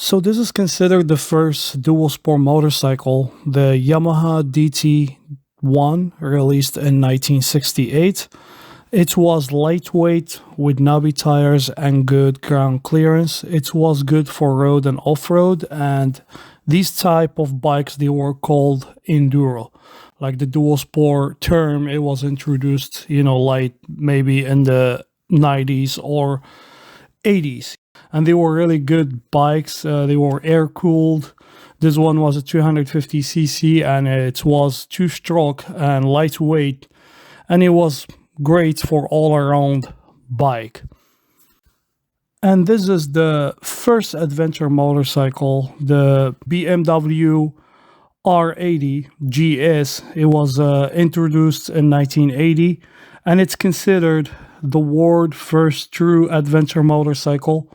So this is considered the first dual sport motorcycle, the Yamaha DT1, released in 1968. It was lightweight with knobby tires and good ground clearance. It was good for road and off-road, and these type of bikes, they were called enduro. Like the dual sport term, it was introduced, like maybe in the 90s or 80s, and they were really good bikes. They were air cooled. This one was a 250cc, and it was two-stroke and lightweight, and it was great for all around bike. And this is the first adventure motorcycle, the BMW R80 GS. It was introduced in 1980, and it's considered the world first true adventure motorcycle.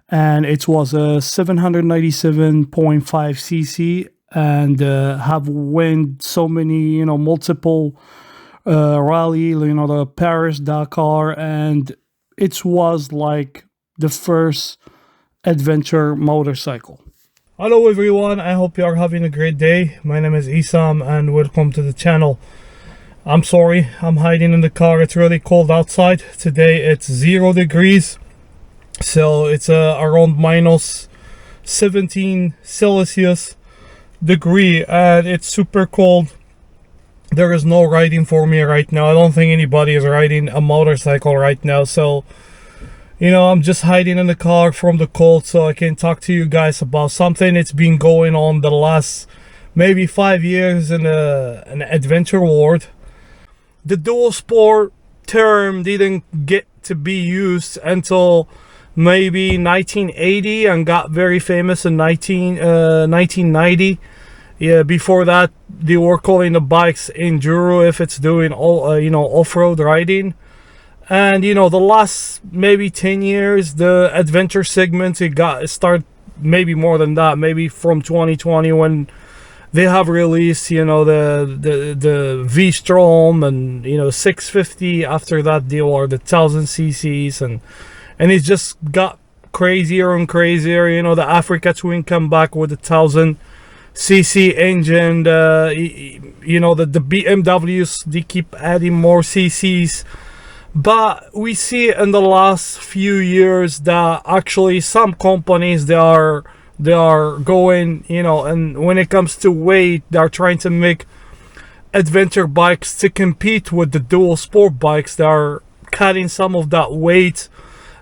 And it was a 797.5cc, and have won so many, multiple rally, the Paris Dakar, and it was like the first adventure motorcycle. Hello everyone, I hope you are having a great day. My name is Isam and welcome to the channel. I'm sorry, I'm hiding in the car. It's really cold outside. Today it's 0 degrees, so it's around minus 17 Celsius degree, and it's super cold. There is no riding for me right now. I don't think anybody is riding a motorcycle right now, so I'm just hiding in the car from the cold so I can talk to you guys about something. It's been going on the last maybe 5 years in an adventure world. The dual sport term didn't get to be used until maybe 1980 and got very famous in 1990. Yeah, before that they were calling the bikes enduro if it's doing all off-road riding. And the last maybe 10 years the adventure segment, it got start, maybe more than that, maybe from 2020 when they have released the V-Strom and 650. After that they were the 1000 cc's, and it just got crazier and crazier. The Africa Twin come back with a 1000cc engine. The BMWs, they keep adding more cc's, but we see in the last few years that actually some companies, they are going, and when it comes to weight, they are trying to make adventure bikes to compete with the dual sport bikes. They are cutting some of that weight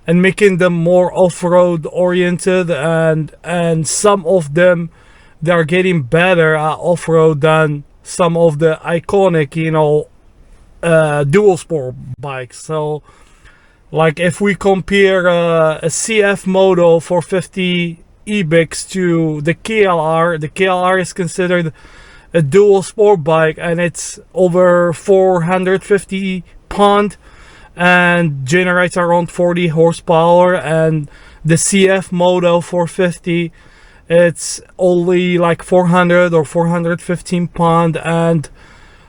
and making them more off-road oriented, and some of them, they are getting better at off-road than some of the iconic dual sport bikes. So like if we compare a CF Moto 450 e-bikes to the KLR is considered a dual sport bike, and it's over 450 pound and generates around 40 horsepower. And the CF Moto 450, it's only like 400 or 415 pound and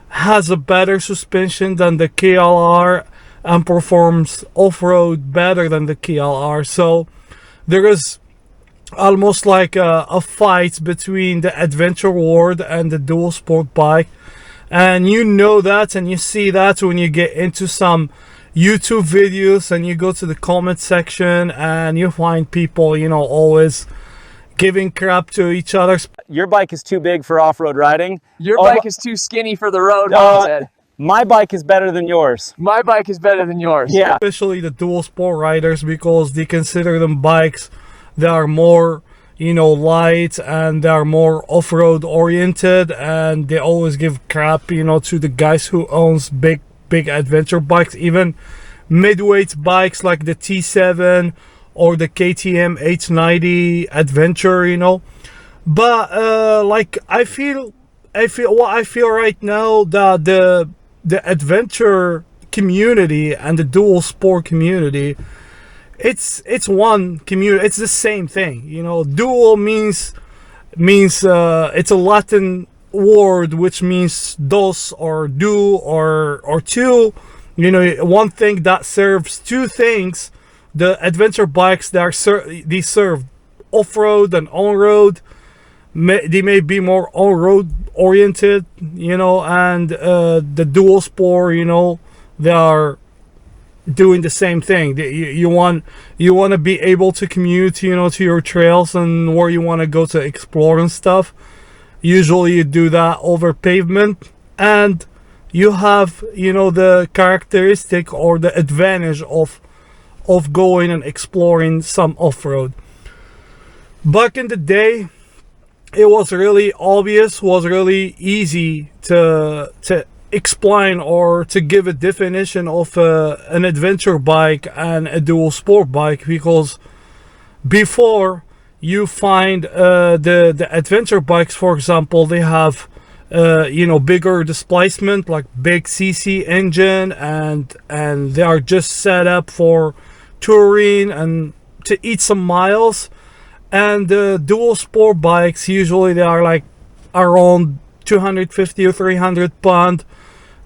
has a better suspension than the KLR and performs off-road better than the KLR. So there is almost like a fight between the adventure world and the dual sport bike, and that, and you see that when you get into some YouTube videos and you go to the comment section and you find people always giving crap to each other. Your bike is too big for off-road riding. Your bike is too skinny for the road. My bike is better than yours. My bike is better than yours. Yeah. Especially the dual sport riders, because they consider them bikes that are more light, and they are more off-road oriented, and they always give crap to the guys who owns big adventure bikes, even midweight bikes like the T7 or the KTM 890 adventure. But like I feel right now that the adventure community and the dual sport community, it's one community. It's the same thing. Dual means it's a Latin word which means dos or do or two. One thing that serves two things. The adventure bikes, they serve off-road than on-road. They may be more on-road oriented, you know, and the Dualsport, you know, they are doing the same thing. You want to be able to commute, you know, to your trails and where you want to go to explore and stuff. Usually you do that over pavement, and you have, you know, the characteristic or the advantage of going and exploring some off-road. Back in the day, it was really obvious, was really easy to explain or to give a definition of an adventure bike and a dual sport bike, because before you find the adventure bikes, for example, they have you know, bigger displacement, like big cc engine, and they are just set up for touring and to eat some miles. And the dual sport bikes, usually they are like around 250 or 300 pound.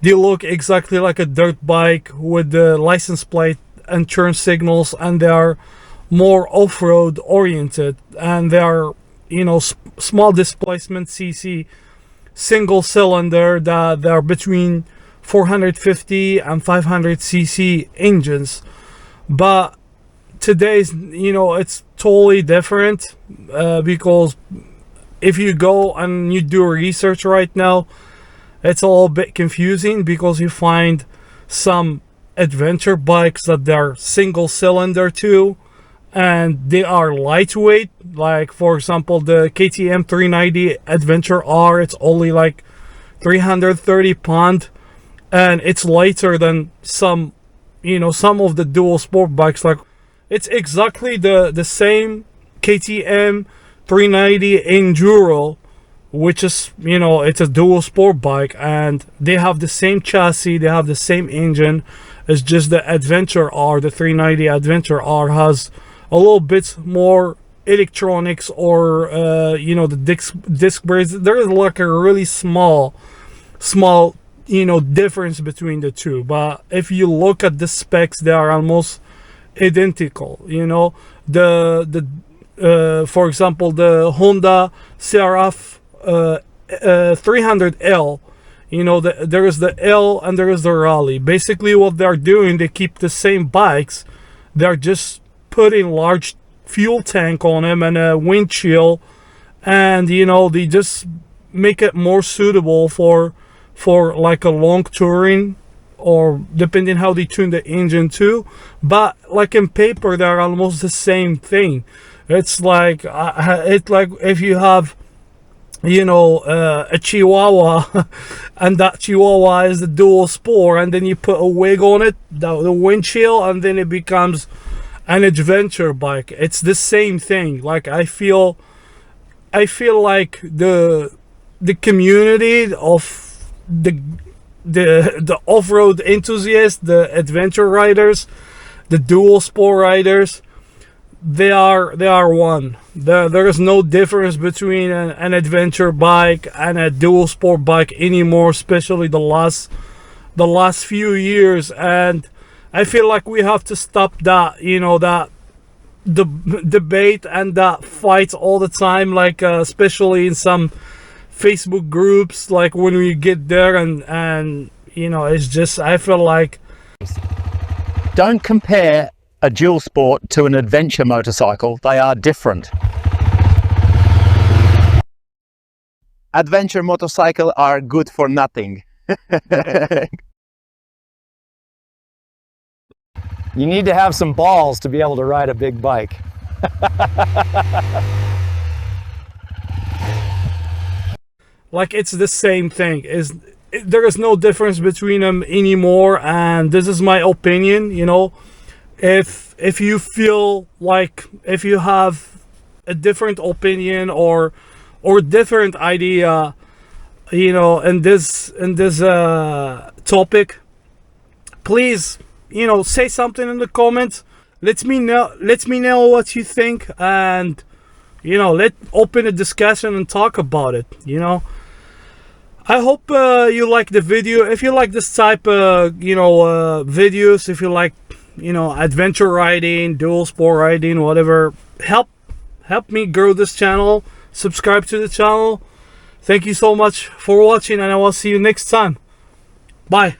They look exactly like a dirt bike with the license plate and turn signals, and they are more off-road oriented, and they are, you know, small displacement cc, single cylinder, that they are between 450 and 500 cc engines. But today's, you know, it's totally different, because if you go and you do research right now, it's all a bit confusing, because you find some adventure bikes that they're single cylinder too, and they are lightweight. Like, for example, the KTM 390 Adventure R, it's only like 330 pound, and it's lighter than some, you know, some of the dual sport bikes. Like, it's exactly the same KTM 390 Enduro, which is, you know, it's a dual sport bike, and they have the same chassis, they have the same engine. It's just the Adventure R, the 390 Adventure R, has a little bit more electronics, or you know, the disc brakes. There is like a really small, you know, difference between the two. But if you look at the specs, they are almost identical. You know, for example, the Honda CRF 300L, you know, there is the L and there is the Rally. Basically what they're doing, they keep the same bikes, they're just putting large fuel tank on them and a windshield, and, you know, they just make it more suitable for like a long touring, or depending how they tune the engine too. But like in paper, they're almost the same thing. It's like if you have, you know, a Chihuahua and that Chihuahua is the dual sport, and then you put a wig on it, the windshield, and then it becomes an adventure bike. It's the same thing. Like, I feel like the community of the off-road enthusiasts, the adventure riders, the dual sport riders, they are one. There is no difference between an adventure bike and a dual sport bike anymore, especially the last few years. And I feel like we have to stop that, you know, that the debate and that fight all the time, like especially in some Facebook groups, like when we get there, and you know, it's just, I feel like, don't compare a dual sport to an adventure motorcycle. They are different. Adventure motorcycles are good for nothing. You need to have some balls to be able to ride a big bike. like, it's the same thing. There is no difference between them anymore, and this is my opinion. You know, if you feel like, if you have a different opinion or different idea, you know, in this topic, please, you know, say something in the comments. Let me know what you think, and, you know, let's open a discussion and talk about it. You know, I hope you like the video. If you like this type of, you know, videos, if you like, you know, adventure riding, dual sport riding, whatever, help help me grow this channel. Subscribe to the channel. Thank you so much for watching, and I will see you next time. Bye.